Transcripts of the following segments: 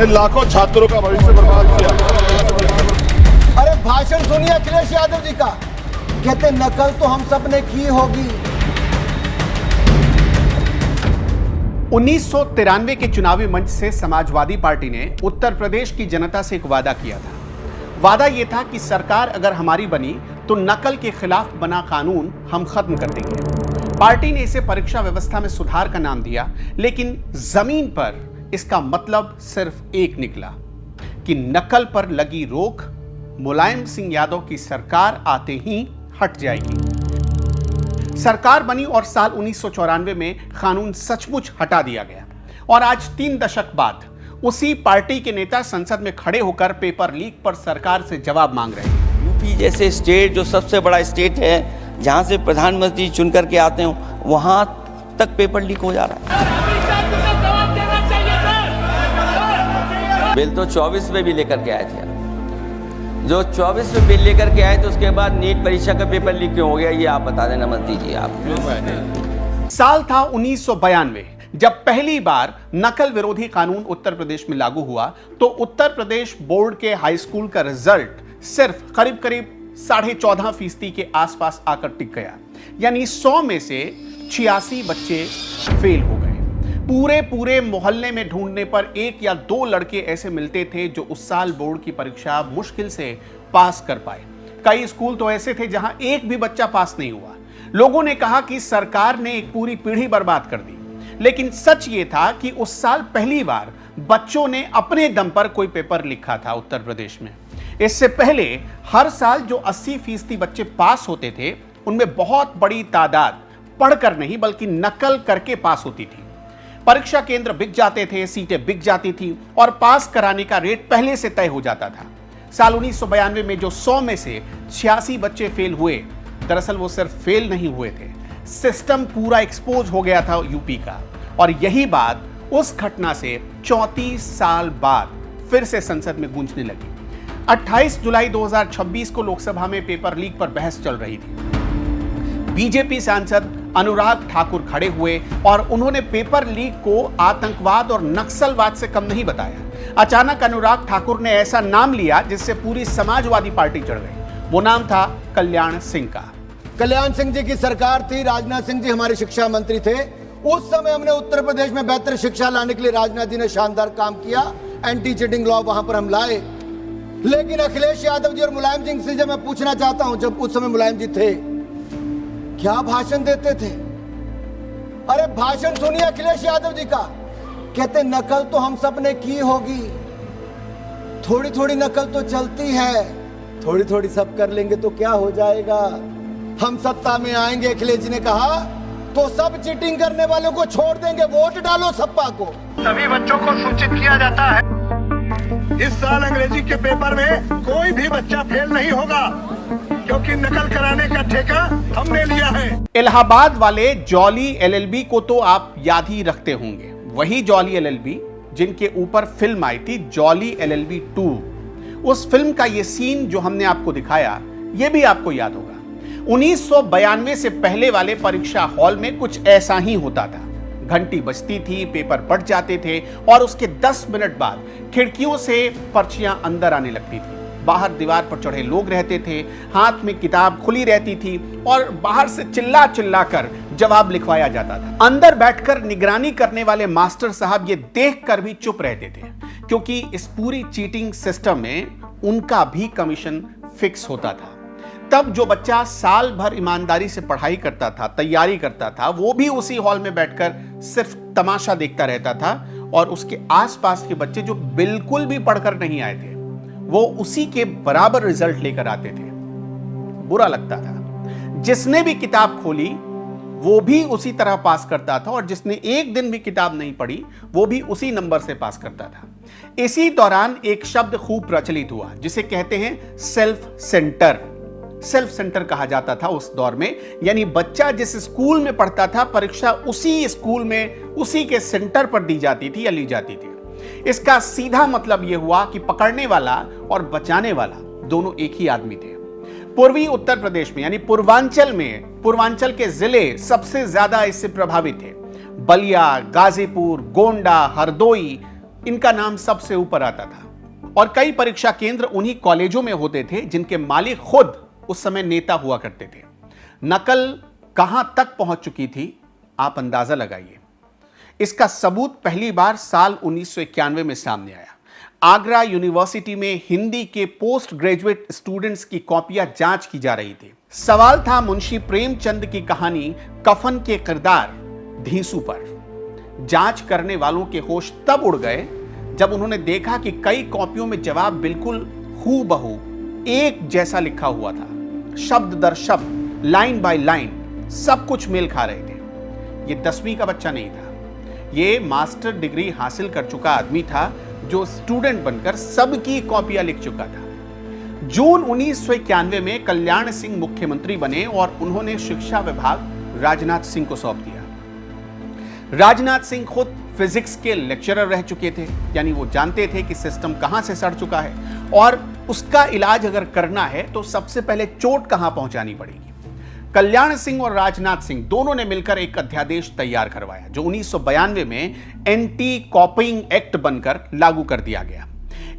ने लाखों छात्रों का भविष्य बर्बाद किया। अरे भाषण सुनिए अखिलेश यादव जी का, कहते नकल तो हम सब ने की होगी। 1993 के चुनावी मंच से समाजवादी पार्टी ने उत्तर प्रदेश की जनता से एक वादा किया था। वादा यह था कि सरकार अगर हमारी बनी तो नकल के खिलाफ बना कानून हम खत्म कर देंगे। पार्टी ने इसे परीक्षा व्यवस्था में सुधार का नाम दिया, लेकिन जमीन पर इसका मतलब सिर्फ एक निकला कि नकल पर लगी रोक मुलायम सिंह यादव की सरकार आते ही हट जाएगी। सरकार बनी और साल 1994 में कानून सचमुच हटा दिया गया और आज 3 दशक बाद उसी पार्टी के नेता संसद में खड़े होकर पेपर लीक पर सरकार से जवाब मांग रहे हैं। यूपी जैसे स्टेट जो सबसे बड़ा स्टेट है, जहां से प्रधानमंत्री चुन करके आते हो, वहां तक पेपर लीक हो जा रहा है। बिल तो 24 में भी लेकर के आए थे, जो 24 में बिल लेकर के आए थे, उसके बाद नीट परीक्षा का पेपर लीक क्यों हो गया, ये आप बता देना मंत्री जी आप। साल था 1992। जब पहली बार नकल विरोधी कानून उत्तर प्रदेश में लागू हुआ तो उत्तर प्रदेश बोर्ड के हाई स्कूल का रिजल्ट सिर्फ करीब 14.5% के आसपास आकर टिक गया, यानी 100 में से 86 बच्चे फेल हो गए। पूरे मोहल्ले में ढूंढने पर 1 या 2 लड़के ऐसे मिलते थे जो उस साल बोर्ड की परीक्षा मुश्किल से पास कर पाए। कई स्कूल तो ऐसे थे जहां एक भी बच्चा पास नहीं हुआ। लोगों ने कहा कि सरकार ने एक पूरी पीढ़ी बर्बाद कर दी, लेकिन सच ये था कि उस साल पहली बार बच्चों ने अपने दम पर कोई पेपर लिखा था उत्तर प्रदेश में। इससे पहले हर साल जो 80% बच्चे पास होते थे, उनमें बहुत बड़ी तादाद पढ़कर नहीं बल्कि नकल करके पास होती थी। परीक्षा केंद्र बिक जाते थे, सीटें बिक जाती थी और पास कराने का रेट पहले से तय हो जाता था। साल 1992 में जो 100 में से 86 बच्चे फेल हुए, दरअसल वो सिर्फ फेल नहीं हुए थे, सिस्टम पूरा एक्सपोज हो गया था यूपी का। और यही बात उस घटना से 34 साल बाद फिर से संसद में गूंजने लगी। 28 जुलाई 2026 को लोकसभा में पेपर लीक पर बहस चल रही थी। बीजेपी सांसद अनुराग ठाकुर खड़े हुए और उन्होंने पेपर लीक को आतंकवाद और नक्सलवाद से कम नहीं बताया। अचानक अनुराग ठाकुर ने ऐसा नाम लिया जिससे पूरी समाजवादी पार्टी चढ़ गई। वो नाम था कल्याण सिंह का। कल्याण सिंह जी की सरकार थी, राजनाथ सिंह जी हमारे शिक्षा मंत्री थे। उस समय हमने उत्तर प्रदेश में बेहतर शिक्षा लाने के लिए राजनाथ जी ने शानदार काम किया, एंटी चीटिंग लॉ वहां पर हम लाए। लेकिन अखिलेश यादव जी और मुलायम सिंह से मैं पूछना चाहता हूं, जब उस समय मुलायम जी थे, क्या भाषण देते थे? अरे भाषण सुनिए अखिलेश यादव जी का, कहते नकल तो हम सब ने की होगी, थोड़ी थोड़ी नकल तो चलती है, थोड़ी थोड़ी सब कर लेंगे तो क्या हो जाएगा, हम सत्ता में आएंगे। अखिलेश जी ने कहा तो सब चीटिंग करने वालों को छोड़ देंगे, वोट डालो सपा को। सभी बच्चों को सूचित किया जाता है इस साल अंग्रेजी के पेपर में कोई भी बच्चा फेल नहीं होगा, क्योंकि नकल कराने का ठेका हमने लिया है। इलाहाबाद वाले जॉली एलएलबी को तो आप याद ही रखते होंगे, वही जॉली एलएलबी जिनके ऊपर फिल्म आई थी जॉली एलएलबी 2। उस फिल्म का ये सीन जो हमने आपको दिखाया, ये भी आपको याद होगा। 1992 से पहले वाले परीक्षा हॉल में कुछ ऐसा ही होता था। घंटी बजती थी, पेपर पढ़ जाते थे और उसके 10 मिनट बाद खिड़कियों से पर्चियां अंदर आने लगती थी। बाहर दीवार पर चढ़े लोग रहते थे, हाथ में किताब खुली रहती थी और बाहर से चिल्ला चिल्ला कर जवाब लिखवाया जाता था। अंदर बैठकर निगरानी करने वाले मास्टर साहब ये देखकर भी चुप रहते थे, क्योंकि इस पूरी चीटिंग सिस्टम में उनका भी कमीशन फिक्स होता था। तब जो बच्चा साल भर ईमानदारी से पढ़ाई करता था, तैयारी करता था, वो भी उसी हॉल में बैठकर सिर्फ तमाशा देखता रहता था और उसके आसपास के बच्चे जो बिल्कुल भी पढ़कर नहीं आए थे, वो उसी के बराबर रिजल्ट लेकर आते थे। बुरा लगता था। जिसने भी किताब खोली वो भी उसी तरह पास करता था और जिसने एक दिन भी किताब नहीं पढ़ी वो भी उसी नंबर से पास करता था। इसी दौरान एक शब्द खूब प्रचलित हुआ जिसे कहते हैं सेल्फ सेंटर। सेल्फ सेंटर कहा जाता था उस दौर में, यानी बच्चा जिस स्कूल में पढ़ता था, परीक्षा उसी स्कूल में उसी के सेंटर पर दी जाती थी या ली जाती थी। इसका सीधा मतलब यह हुआ कि पकड़ने वाला और बचाने वाला दोनों एक ही आदमी थे। पूर्वी उत्तर प्रदेश में यानी पूर्वांचल के जिले सबसे ज्यादा इससे प्रभावित थे। बलिया, गाजीपुर, गोंडा, हरदोई इनका नाम सबसे ऊपर आता था और कई परीक्षा केंद्र उन्हीं कॉलेजों में होते थे जिनके मालिक खुद उस समय नेता हुआ करते थे। नकल कहां तक पहुंच चुकी थी, आप अंदाजा लगाइए। इसका सबूत पहली बार साल 1991 में सामने आया। आगरा यूनिवर्सिटी में हिंदी के पोस्ट ग्रेजुएट स्टूडेंट्स की कॉपियां जांच की जा रही थी। सवाल था मुंशी प्रेमचंद की कहानी कफन के किरदार धीसू पर। जांच करने वालों के होश तब उड़ गए जब उन्होंने देखा कि कई कॉपियों में जवाब बिल्कुल हूबहू एक जैसा लिखा हुआ था। शब्द दर शब्द, लाइन बाय लाइन सब कुछ मेल खा रहे थे। यह 10वीं का बच्चा नहीं था, यह मास्टर डिग्री हासिल कर चुका आदमी था जो स्टूडेंट बनकर सबकी कॉपियां लिख चुका था। जून 1991 में कल्याण सिंह मुख्यमंत्री बने और उन्होंने शिक्षा विभाग राजनाथ सिंह को सौंप दिया। राजनाथ सिंह खुद फिजिक्स के लेक्चरर रह चुके थे, यानी वो जानते थे कि सिस्टम कहां से सड़ चुका है और उसका इलाज अगर करना है तो सबसे पहले चोट कहां पहुंचानी पड़ेगी। कल्याण सिंह और राजनाथ सिंह दोनों ने मिलकर एक अध्यादेश तैयार करवाया जो 1992 में एंटी कॉपिंग एक्ट बनकर लागू कर दिया गया।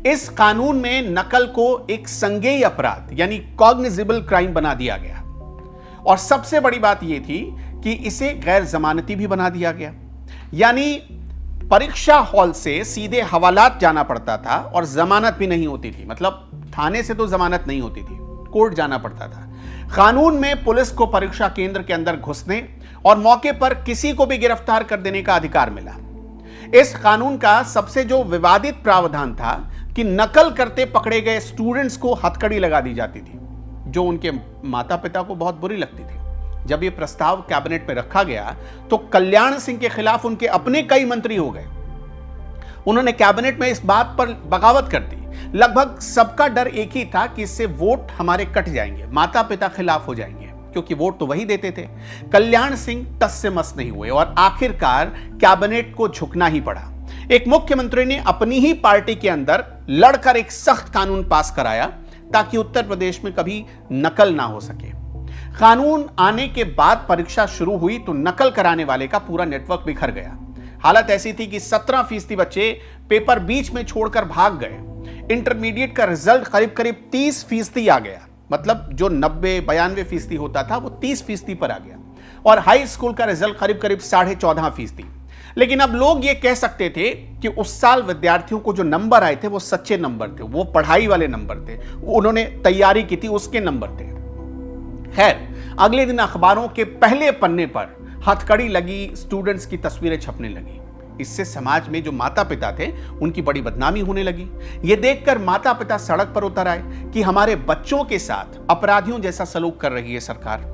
इस कानून में नकल को एक संज्ञेय अपराध यानी कॉग्निजेबल क्राइम बना दिया गया और सबसे बड़ी बात यह थी कि इसे गैर जमानती भी बना दिया गया, यानी परीक्षा हॉल से सीधे हवालात जाना पड़ता था और जमानत भी नहीं होती थी। मतलब थाने से तो जमानत नहीं होती थी, कोर्ट जाना पड़ता था। कानून में पुलिस को परीक्षा केंद्र के अंदर घुसने और मौके पर किसी को भी गिरफ्तार कर देने का अधिकार मिला। इस कानून का सबसे जो विवादित प्रावधान था कि नकल करते पकड़े गए स्टूडेंट्स को हथकड़ी लगा दी जाती थी, जो उनके माता पिता को बहुत बुरी लगती थी। जब यह प्रस्ताव कैबिनेट में रखा गया तो कल्याण सिंह के खिलाफ उनके अपने कई मंत्री हो गए। उन्होंने कैबिनेट में इस बात पर बगावत कर दी। लगभग सबका डर एक ही था कि इससे वोट हमारे कट जाएंगे, माता पिता खिलाफ हो जाएंगे, क्योंकि वोट तो वही देते थे। कल्याण सिंह टस से मस नहीं हुए और आखिरकार कैबिनेट को झुकना ही पड़ा। एक मुख्यमंत्री ने अपनी ही पार्टी के अंदर लड़कर एक सख्त कानून पास कराया ताकि उत्तर प्रदेश में कभी नकल ना हो सके। कानून आने के बाद परीक्षा शुरू हुई तो नकल कराने वाले का पूरा नेटवर्क बिखर गया। हालत ऐसी थी कि 17% बच्चे पेपर बीच में छोड़कर भाग गए। इंटरमीडिएट का रिजल्ट करीब करीब 30% आ गया, मतलब जो 90-92% होता था वो 30% पर आ गया और हाई स्कूल का रिजल्ट करीब करीब 14.5%। लेकिन अब लोग ये कह सकते थे कि उस साल विद्यार्थियों को जो नंबर आए थे वो सच्चे नंबर थे, वो पढ़ाई वाले नंबर थे, उन्होंने तैयारी की थी उसके नंबर थे। खैर, अगले दिन अखबारों के पहले पन्ने पर हथकड़ी लगी स्टूडेंट्स की तस्वीरें छपने लगी। इससे समाज में जो माता पिता थे उनकी बड़ी बदनामी होने लगी। यह देखकर माता पिता सड़क पर उतर आए कि हमारे बच्चों के साथ अपराधियों जैसा सलूक कर रही है सरकार।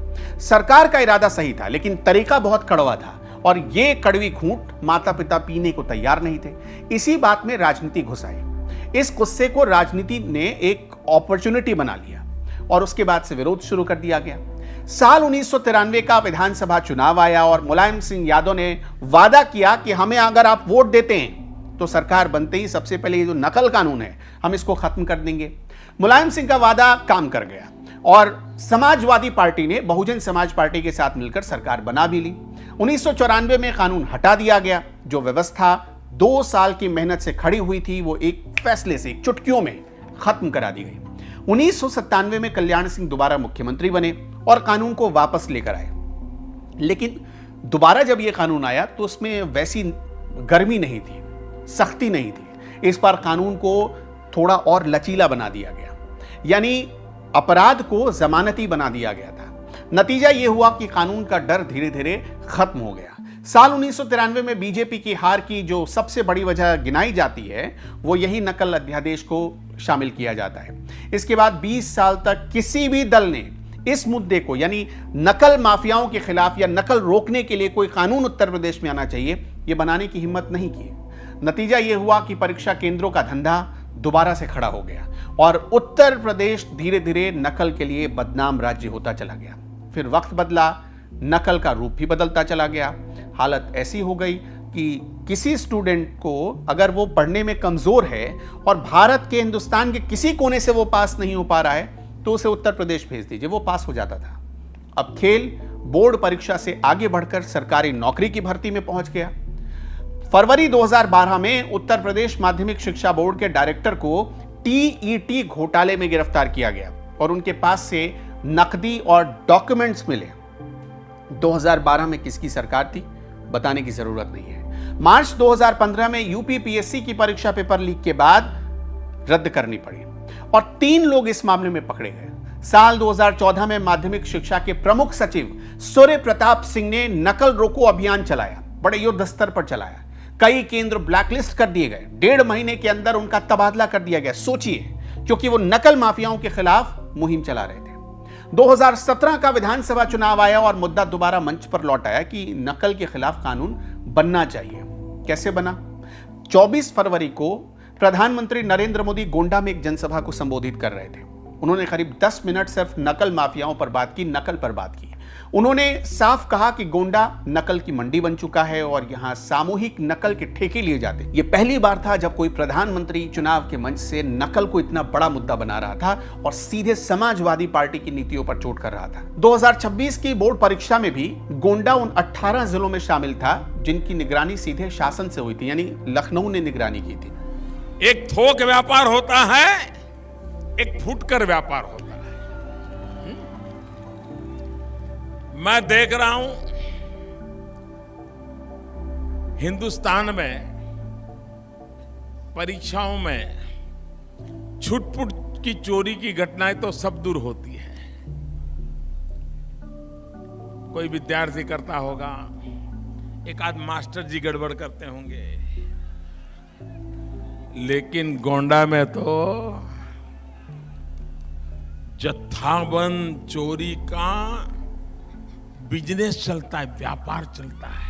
सरकार का इरादा सही था लेकिन तरीका बहुत कड़वा था और यह कड़वी घूंट माता पिता पीने को तैयार नहीं थे। इसी बात में राजनीति घुस आई। इस गुस्से को राजनीति ने एक अपॉर्चुनिटी बना लिया और उसके बाद से विरोध शुरू कर दिया गया। साल 1993 का विधानसभा चुनाव आया और मुलायम सिंह यादव ने वादा किया कि हमें अगर आप वोट देते हैं तो सरकार बनते ही सबसे पहले ये जो नकल कानून है हम इसको खत्म कर देंगे। मुलायम सिंह का वादा काम कर गया और समाजवादी पार्टी ने बहुजन समाज पार्टी के साथ मिलकर सरकार बना भी ली। 1994 में कानून हटा दिया गया। जो व्यवस्था 2 साल की मेहनत से खड़ी हुई थी वो एक फैसले से चुटकियों में खत्म करा दी गई। 1997 में कल्याण सिंह दोबारा मुख्यमंत्री बने और कानून को वापस लेकर आए। लेकिन दोबारा जब यह कानून आया तो उसमें वैसी गर्मी नहीं थी, सख्ती नहीं थी। इस बार कानून को थोड़ा और लचीला बना दिया गया, यानी अपराध को जमानती बना दिया गया था। नतीजा यह हुआ कि कानून का डर धीरे धीरे खत्म हो गया। साल 1993 में बीजेपी की हार की जो सबसे बड़ी वजह गिनाई जाती है वो यही नकल अध्यादेश को शामिल किया जाता है। इसके बाद 20 साल तक किसी भी दल ने इस मुद्दे को, यानी नकल माफियाओं के खिलाफ या नकल रोकने के लिए कोई कानून उत्तर प्रदेश में आना चाहिए, यह बनाने की हिम्मत नहीं की। नतीजा यह हुआ कि परीक्षा केंद्रों का धंधा दोबारा से खड़ा हो गया और उत्तर प्रदेश धीरे धीरे नकल के लिए बदनाम राज्य होता चला गया। फिर वक्त बदला, नकल का रूप भी बदलता चला गया। हालत ऐसी हो गई कि किसी स्टूडेंट को अगर वो पढ़ने में कमजोर है और भारत के, हिंदुस्तान के किसी कोने से वो पास नहीं हो पा रहा है तो उसे उत्तर प्रदेश भेज दीजिए, वो पास हो जाता था। अब खेल बोर्ड परीक्षा से आगे बढ़कर सरकारी नौकरी की भर्ती में पहुंच गया। फरवरी 2012 में उत्तर प्रदेश माध्यमिक शिक्षा बोर्ड के डायरेक्टर को टीईटी घोटाले में गिरफ्तार किया गया और उनके पास से नकदी और डॉक्यूमेंट्स मिले। 2012 में किसकी सरकार थी, बताने की जरूरत नहीं है। मार्च 2015 में यूपीपीएससी की परीक्षा पेपर लीक के बाद रद्द करनी पड़ी और 3 लोग इस मामले में पकड़े गए। साल 2014 में माध्यमिक शिक्षा के प्रमुख सचिव सूर्य प्रताप सिंह ने नकल रोको अभियान चलाया, बड़े युद्ध स्तर पर चलाया। कई केंद्र ब्लैकलिस्ट कर दिए गए, 1.5 महीने के अंदर उनका तबादला कर दिया गया। सोचिए, क्योंकि वो नकल माफियाओं के खिलाफ मुहिम चला रहे थे। 2017 का विधानसभा चुनाव आया और मुद्दा दोबारा मंच पर लौट आया कि नकल के खिलाफ कानून बनना चाहिए। कैसे बना? 24 फरवरी को प्रधानमंत्री नरेंद्र मोदी गोंडा में एक जनसभा को संबोधित कर रहे थे। उन्होंने करीब 10 मिनट सिर्फ नकल माफियाओं पर बात की, नकल पर बात की। उन्होंने साफ कहा कि गोंडा नकल की मंडी बन चुका है और यहां सामूहिक नकल के ठेके लिए जाते। यह पहली बार था जब कोई प्रधानमंत्री चुनाव के मंच से नकल को इतना बड़ा मुद्दा बना रहा था और सीधे समाजवादी पार्टी की नीतियों पर चोट कर रहा था। 2026 की बोर्ड परीक्षा में भी गोंडा उन 18 जिलों में शामिल था जिनकी निगरानी सीधे शासन से हुई थी, यानी लखनऊ ने निगरानी की थी। एक थोक व्यापार होता है, एक फुटकर व्यापार होता है। मैं देख रहा हूं हिंदुस्तान में परीक्षाओं में छुटपुट की चोरी की घटनाएं तो सब दूर होती है। कोई विद्यार्थी करता होगा, एक आध मास्टर जी गड़बड़ करते होंगे, लेकिन गोंडा में तो जत्थाबंद चोरी का बिजनेस चलता है, व्यापार चलता है।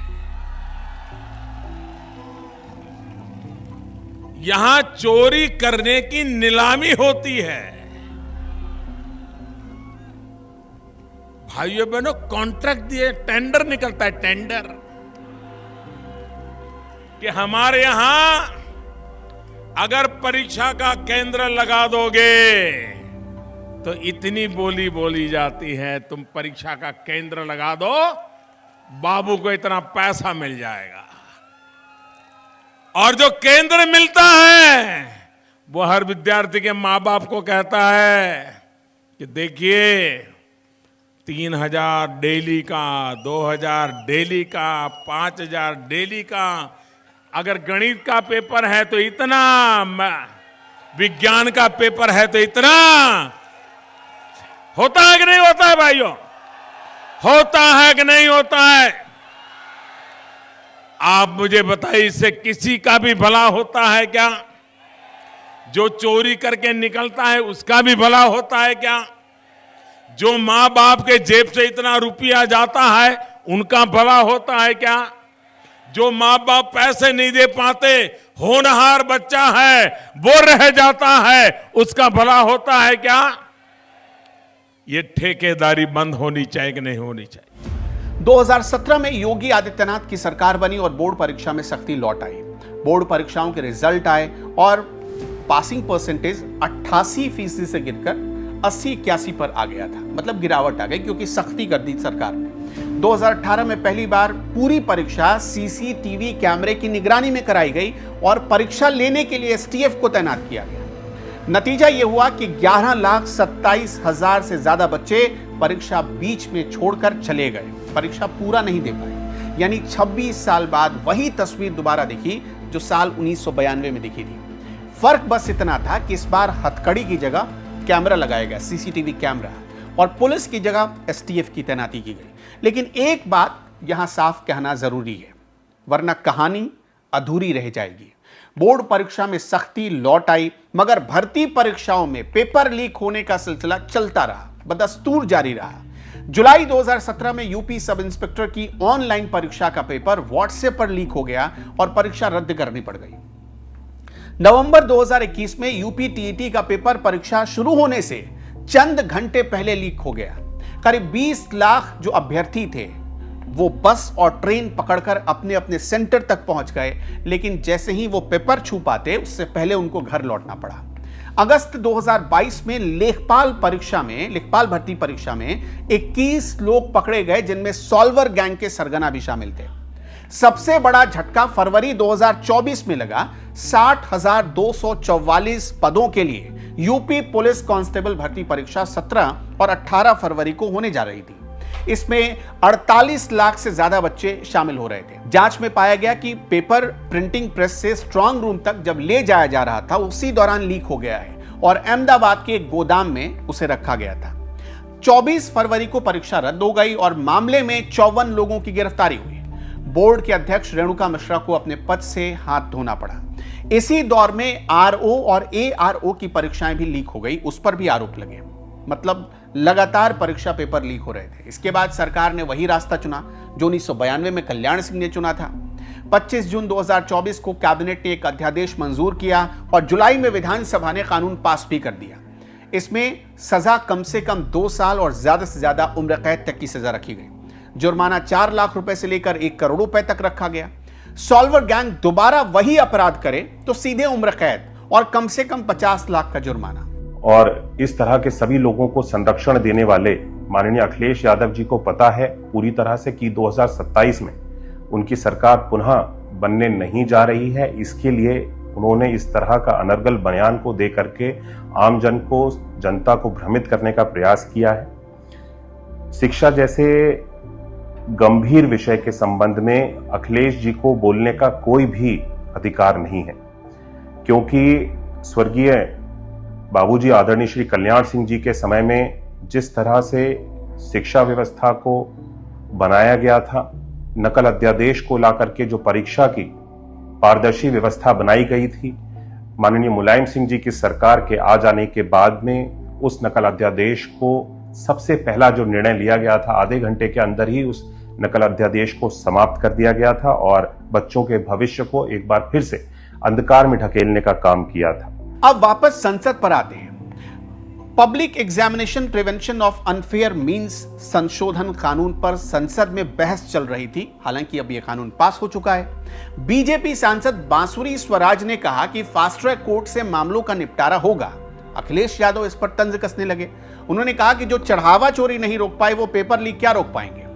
यहां चोरी करने की नीलामी होती है। भाइयों बहनों, कॉन्ट्रैक्ट दिए, टेंडर निकलता है, टेंडर कि हमारे यहां अगर परीक्षा का केंद्र लगा दोगे तो इतनी बोली बोली जाती है, तुम परीक्षा का केंद्र लगा दो, बाबू को इतना पैसा मिल जाएगा। और जो केंद्र मिलता है वो हर विद्यार्थी के मां बाप को कहता है कि देखिए 3,000 डेली का, 2,000 डेली का, 5,000 डेली का, अगर गणित का पेपर है तो इतना, विज्ञान का पेपर है तो इतना। होता है कि नहीं होता है भाइयों? होता है कि नहीं होता है? आप मुझे बताइए, इससे किसी का भी भला होता है क्या? जो चोरी करके निकलता है उसका भी भला होता है क्या? जो मां बाप के जेब से इतना रुपया जाता है उनका भला होता है क्या? जो मां बाप पैसे नहीं दे पाते, होनहार बच्चा है वो रह जाता है, उसका भला होता है क्या? ये ठेकेदारी बंद होनी चाहिए कि नहीं होनी चाहिए? 2017 में योगी आदित्यनाथ की सरकार बनी और बोर्ड परीक्षा में सख्ती लौट आई। बोर्ड परीक्षाओं के रिजल्ट आए और पासिंग परसेंटेज 88% से गिरकर 80-81 पर आ गया था। मतलब गिरावट आ गई क्योंकि सख्ती कर दी सरकार ने। 2018 में पहली बार पूरी परीक्षा सीसीटीवी कैमरे की निगरानी में कराई गई और परीक्षा लेने के लिए एसटीएफ को तैनात किया गया। नतीजा यह हुआ कि 11,27,000 से ज्यादा बच्चे परीक्षा बीच में छोड़कर चले गए, परीक्षा पूरा नहीं दे पाए। यानी 26 साल बाद वही तस्वीर दोबारा दिखी जो साल 1992 में दिखी थी। फर्क बस इतना था कि इस बार हथकड़ी की जगह कैमरा लगाया गया, सीसीटीवी कैमरा, और पुलिस की जगह एसटीएफ की तैनाती की गई। लेकिन एक बात यहां साफ कहना जरूरी है, वरना कहानी अधूरी रह जाएगी। बोर्ड परीक्षा में सख्ती लौट आई, मगर भर्ती परीक्षाओं में पेपर लीक होने का सिलसिला चलता रहा, बदस्तूर जारी रहा। जुलाई 2017 में यूपी सब इंस्पेक्टर की ऑनलाइन परीक्षा का पेपर व्हाट्सएप पर लीक हो गया और परीक्षा रद्द करनी पड़ गई। नवंबर 2021 में यूपी टीईटी का पेपर परीक्षा शुरू होने से चंद घंटे पहले लीक हो गया। करीब 20 लाख जो अभ्यर्थी थे वो बस और ट्रेन पकड़कर अपने अपने सेंटर तक पहुंच गए, लेकिन जैसे ही वो पेपर छू पाते उससे पहले उनको घर लौटना पड़ा। अगस्त 2022 में लेखपाल भर्ती परीक्षा में 21 लोग पकड़े गए, जिनमें सॉल्वर गैंग के सरगना भी शामिल थे। सबसे बड़ा झटका फरवरी 2024 में लगा। 60,244 पदों के लिए यूपी पुलिस कांस्टेबल भर्ती परीक्षा 17 और 18 फरवरी को होने जा रही थी। इसमें 48 लाख से ज्यादा बच्चे शामिल हो रहे थे। जांच में पाया गया कि पेपर प्रिंटिंग प्रेस से स्ट्रांग रूम तक जब ले जाया जा रहा था उसी दौरान लीक हो गया है और अहमदाबाद के एक गोदाम में उसे रखा गया था। 24 फरवरी को परीक्षा रद्द हो गई और मामले में 54 लोगों की गिरफ्तारी हुई। बोर्ड के अध्यक्ष रेणुका मिश्रा को अपने पद से हाथ धोना पड़ा। इसी दौर में आरओ और एआरओ की परीक्षाएं भी लीक हो गई, उस पर भी आरोप लगे। मतलब लगातार परीक्षा पेपर लीक हो रहे थे। इसके बाद सरकार ने वही रास्ता चुना जो 1992 में कल्याण सिंह ने चुना था। 25 जून 2024 को कैबिनेट ने एक अध्यादेश मंजूर किया और जुलाई में विधानसभा ने कानून पास भी कर दिया। इसमें सजा कम से कम 2 साल और ज्यादा से ज्यादा उम्र कैद तक की सजा रखी गई। जुर्माना 4 लाख रुपए से लेकर 1 करोड़ रुपए तक रखा गया। सॉल्वर गैंग दोबारा वही अपराध करे तो सीधे उम्र कैद और कम से कम 50 लाख का जुर्माना। और इस तरह के सभी लोगों को संरक्षण देने वाले माननीय अखिलेश यादव जी को पता है पूरी तरह से कि 2027 में उनकी सरकार पुनः बनने नहीं जा रही है। इसके लिए उन्होंने इस तरह का अनर्गल बयान को दे करके आम जनता को भ्रमित करने का प्रयास किया है। शिक्षा जैसे गंभीर विषय के संबंध में अखिलेश जी को बोलने का कोई भी अधिकार नहीं है, क्योंकि स्वर्गीय बाबूजी आदरणीय श्री कल्याण सिंह जी के समय में जिस तरह से शिक्षा व्यवस्था को बनाया गया था, नकल अध्यादेश को लाकर के जो परीक्षा की पारदर्शी व्यवस्था बनाई गई थी, माननीय मुलायम सिंह जी की सरकार के आ जाने के बाद में उस नकल अध्यादेश को सबसे पहला जो निर्णय लिया गया था, आधे घंटे के अंदर ही उस नकल अध्यादेश को समाप्त कर दिया गया था और बच्चों के भविष्य को एक बार फिर से अंधकार में ढकेलने का काम किया था। अब वापस संसद पर आते हैं। Public examination prevention of unfair means संशोधन कानून पर संसद में बहस चल रही थी। हालांकि अब यह कानून पास हो चुका है। बीजेपी सांसद बांसुरी स्वराज ने कहा कि फास्ट ट्रैक कोर्ट से मामलों का निपटारा होगा। अखिलेश यादव इस पर तंज कसने लगे। उन्होंने कहा कि जो चढ़ावा चोरी नहीं रोक पाए वो पेपर लीक क्या रोक पाएंगे।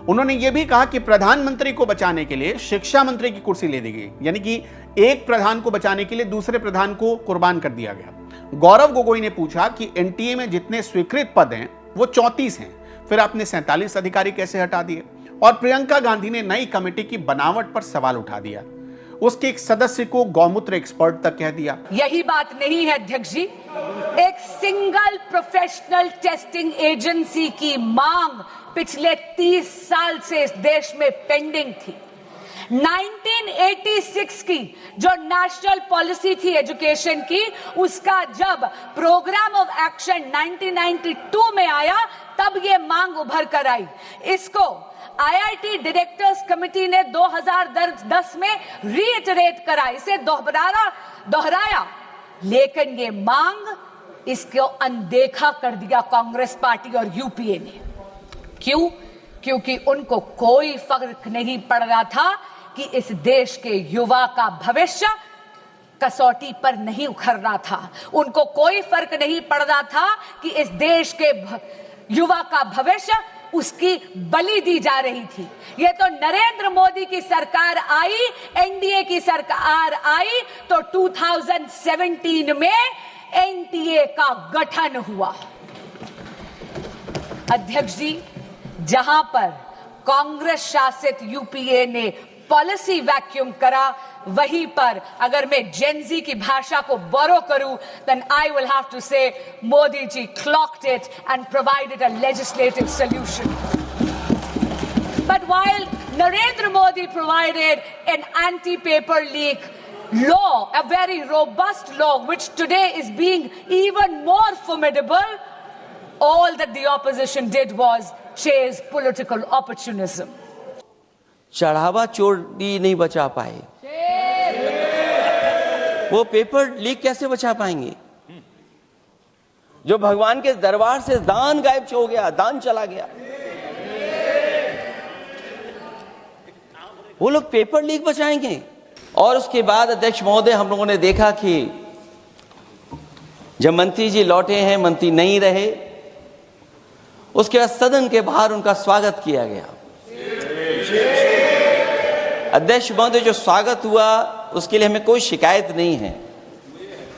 उन्होंने यह भी कहा कि प्रधानमंत्री को बचाने के लिए शिक्षा मंत्री की कुर्सी ले दी गई, यानी कि एक प्रधान को बचाने के लिए दूसरे प्रधान को कुर्बान कर दिया गया। गौरव गोगोई ने पूछा कि एनटीए में जितने स्वीकृत पद हैं वो 34 हैं, फिर आपने 47 अधिकारी कैसे हटा दिए। और प्रियंका गांधी ने नई कमेटी की बनावट पर सवाल उठा दिया। उसके एक सदस्य को गौमूत्र एक्सपर्ट तक कह दिया। यही बात नहीं है अध्यक्ष जी। एक सिंगल प्रोफेशनल टेस्टिंग एजेंसी की मांग पिछले 30 साल से इस देश में पेंडिंग थी। 1986 की जो नेशनल पॉलिसी थी एजुकेशन की, उसका जब प्रोग्राम ऑफ एक्शन 1992 में आया तब ये मांग उभर कर आई। इसको आईआईटी डायरेक्टर्स कमेटी ने 2010 में रीइटरेट करा, इसे दोहराया, लेकिन ये मांग इसको अनदेखा कर दिया कांग्रेस पार्टी और यूपीए ने। क्यों? क्योंकि उनको कोई फर्क नहीं पड़ रहा था कि इस देश के युवा का भविष्य कसौटी पर नहीं उखड़ना था। उनको कोई फर्क नहीं पड़ रहा था कि इस देश के युवा का भविष्य उसकी बलि दी जा रही थी। ये तो नरेंद्र मोदी की सरकार आई, एनडीए की सरकार आई तो 2017 में एनटीए का गठन हुआ। अध्यक्ष जी, जहां पर कांग्रेस शासित यूपीए ने पॉलिसी वैक्यूम करा, वहीं पर अगर मैं जेनजी की भाषा को बोरो करूं, then I will have to say Modi ji clocked it and provided a legislative solution. But while Narendra Modi provided an anti-paper leak law, a very robust law, which today is being even more formidable, all that the opposition did was chase political opportunism. चढ़ावा चोरी नहीं बचा पाए, वो paper leak कैसे बचा पाएंगे? जो भगवान के दरबार से दान गायब हो गया, दान चला गया, वो लोग पेपर लीक बचाएंगे। और उसके बाद अध्यक्ष महोदय, हम लोगों ने देखा कि जब मंत्री जी लौटे हैं, मंत्री नहीं रहे, उसके बाद सदन के बाहर उनका स्वागत किया गया। अध्यक्ष महोदय, जो स्वागत हुआ उसके लिए हमें कोई शिकायत नहीं है,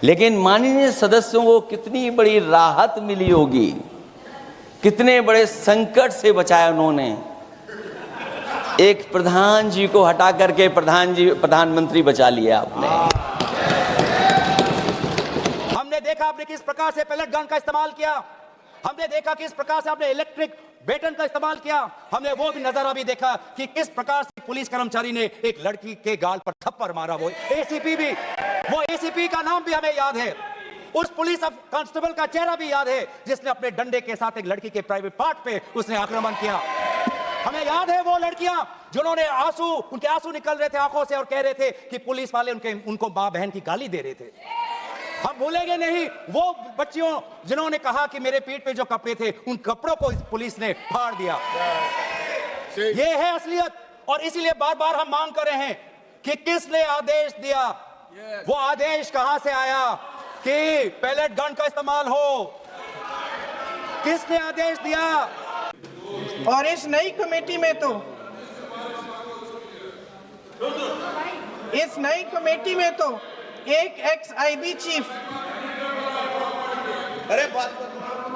लेकिन माननीय सदस्यों को कितनी बड़ी राहत मिली होगी, कितने बड़े संकट से बचाया उन्होंने। एक प्रधान जी को हटा करके प्रधानमंत्री बचा लिया आपने। हमने देखा आपने किस प्रकार से पैलेट गन का इस्तेमाल किया, हमने देखा किस प्रकार से आपने इलेक्ट्रिक बेटन का इस्तेमाल किया, हमने वो भी नजारा भी देखा कि किस प्रकार से पुलिस कर्मचारी ने एक लड़की के गाल पर थप्पड़ मारा। वो एसीपी का नाम भी हमें याद है, उस पुलिस कांस्टेबल का चेहरा भी याद है जिसने अपने डंडे के साथ एक लड़की के प्राइवेट पार्ट पे उसने आक्रमण किया। हमें याद है वो लड़कियां जिन्होंने उनके आंसू निकल रहे थे आंखों से और कह रहे थे कि पुलिस वाले उनको मां बहन की गाली दे रहे थे। हम भूलेंगे नहीं वो बच्चियों जिन्होंने कहा कि मेरे पीठ पे जो कपड़े थे उन कपड़ों को इस पुलिस ने फाड़ दिया। ये है असलियत, और इसीलिए बार बार हम मांग कर रहे हैं कि किसने आदेश दिया, वो आदेश कहां से आया कि पैलेट गन का इस्तेमाल हो, किसने आदेश दिया। और इस नई कमेटी में तो एक एक्स आईबी चीफ,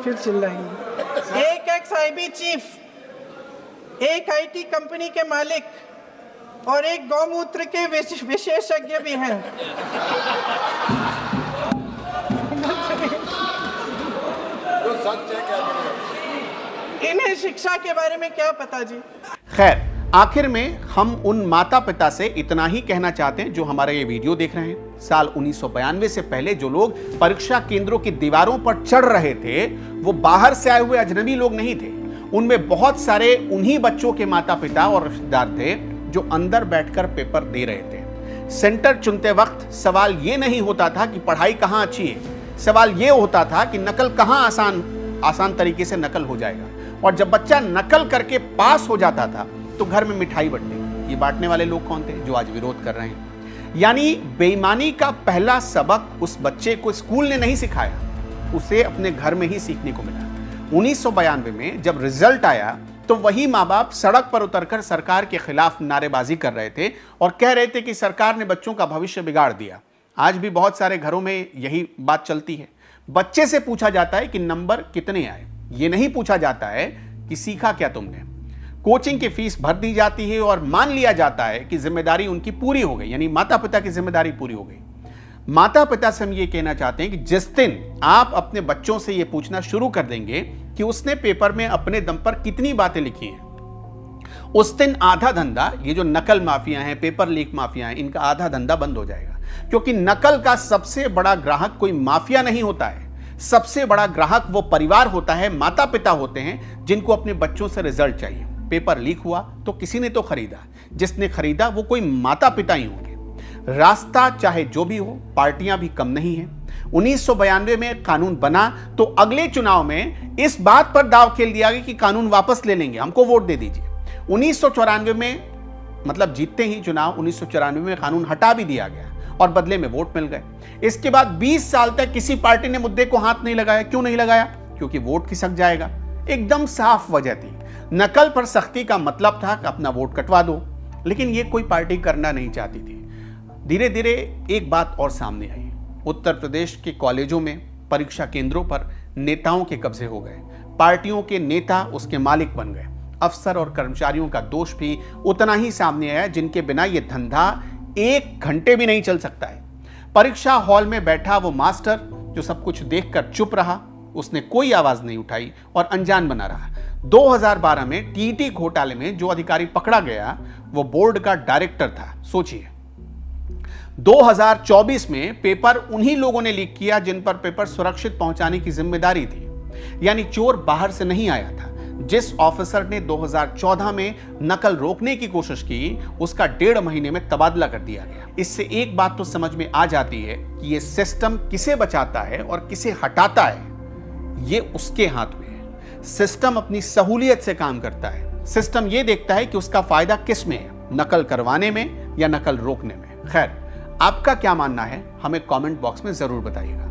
फिर चिल्लाएंगे, एक एक्स आईबी चीफ, एक आईटी कंपनी के मालिक और एक गौमूत्र के विशेषज्ञ भी हैं। इन्हें शिक्षा के बारे में क्या पता जी। खैर, आखिर में हम उन माता पिता से इतना ही कहना चाहते हैं जो हमारा ये वीडियो देख रहे हैं। साल 1992 से पहले जो लोग परीक्षा केंद्रों की दीवारों पर चढ़ रहे थे वो बाहर से आए हुए अजनबी लोग नहीं थे। उनमें बहुत सारे उन्हीं बच्चों के माता पिता और रिश्तेदार थे जो अंदर बैठकर पेपर दे रहे थे। सेंटर चुनते वक्त सवाल ये नहीं होता था कि पढ़ाई कहां अच्छी है, सवाल ये होता था कि नकल कहां आसान तरीके से नकल हो जाएगा। और जब बच्चा नकल करके पास हो जाता था तो घर में मिठाई बंटती। ये बांटने वाले लोग कौन थे? जो आज विरोध कर रहे हैं। यानी बेईमानी का पहला सबक उस बच्चे को स्कूल ने नहीं सिखाया, उसे अपने घर में ही सीखने को मिला। 1992 में जब रिजल्ट आया तो वही माँ बाप सड़क पर उतरकर सरकार के खिलाफ नारेबाजी कर रहे थे और कह रहे थे कि सरकार ने बच्चों का भविष्य बिगाड़ दिया। आज भी बहुत सारे घरों में यही बात चलती है। बच्चे से पूछा जाता है कि नंबर कितने आए, ये नहीं पूछा जाता है कि सीखा क्या तुमने। कोचिंग की फीस भर दी जाती है और मान लिया जाता है कि जिम्मेदारी उनकी पूरी हो गई, यानी माता पिता की जिम्मेदारी पूरी हो गई। माता पिता से हम ये कहना चाहते हैं कि जिस दिन आप अपने बच्चों से ये पूछना शुरू कर देंगे कि उसने पेपर में अपने दम पर कितनी बातें लिखी हैं, उस दिन आधा धंधा, ये जो नकल माफिया हैं, पेपर लीक माफिया हैं, इनका आधा धंधा बंद हो जाएगा। क्योंकि नकल का सबसे बड़ा ग्राहक कोई माफिया नहीं होता है, सबसे बड़ा ग्राहक वो परिवार होता है, माता पिता होते हैं जिनको अपने बच्चों से रिजल्ट चाहिए। पेपर लीक हुआ तो किसी ने तो खरीदा, जिसने खरीदा वो कोई माता पिता ही होंगे। रास्ता चाहे जो भी हो, पार्टियां भी कम नहीं हैं। 1992 में कानून बना तो अगले चुनाव में इस बात पर दांव खेल दिया गया कि कानून वापस ले लेंगे, हमको वोट दे दीजिए। 1994 में, मतलब जीतते ही चुनाव 1994 में कानून हटा भी दिया गया और बदले में वोट मिल गए। इसके बाद 20 साल तक किसी पार्टी ने मुद्दे को हाथ नहीं लगाया। क्यों नहीं लगाया? क्योंकि वोट खिसक जाएगा। एकदम साफ वजह थी। नकल पर सख्ती का मतलब था कि अपना वोट कटवा दो, लेकिन ये कोई पार्टी करना नहीं चाहती थी। धीरे धीरे एक बात और सामने आई। उत्तर प्रदेश के कॉलेजों में परीक्षा केंद्रों पर नेताओं के कब्जे हो गए। पार्टियों के नेता उसके मालिक बन गए। अफसर और कर्मचारियों का दोष भी उतना ही सामने आया जिनके बिना ये धंधा 1 घंटे भी नहीं चल सकता है। परीक्षा हॉल में बैठा वो मास्टर जो सब कुछ देखकर चुप रहा, उसने कोई आवाज नहीं उठाई और अनजान बना रहा। 2012 में टीटी घोटाले में जो अधिकारी पकड़ा गया वो बोर्ड का डायरेक्टर था। सोचिए, 2024 में पेपर उन्हीं लोगों ने लीक किया जिन पर पेपर सुरक्षित पहुंचाने की जिम्मेदारी थी। यानी चोर बाहर से नहीं आया था। जिस ऑफिसर ने 2014 में नकल रोकने की कोशिश की, उसका 1.5 महीने में तबादला कर दिया गया। इससे एक बात तो समझ में आ जाती है कि ये सिस्टम किसे बचाता है और किसे हटाता है, ये उसके हाथ में है। सिस्टम अपनी सहूलियत से काम करता है। सिस्टम ये देखता है कि उसका फायदा किस में है, नकल करवाने में या नकल रोकने में। खैर, आपका क्या मानना है हमें कमेंट बॉक्स में जरूर बताइएगा।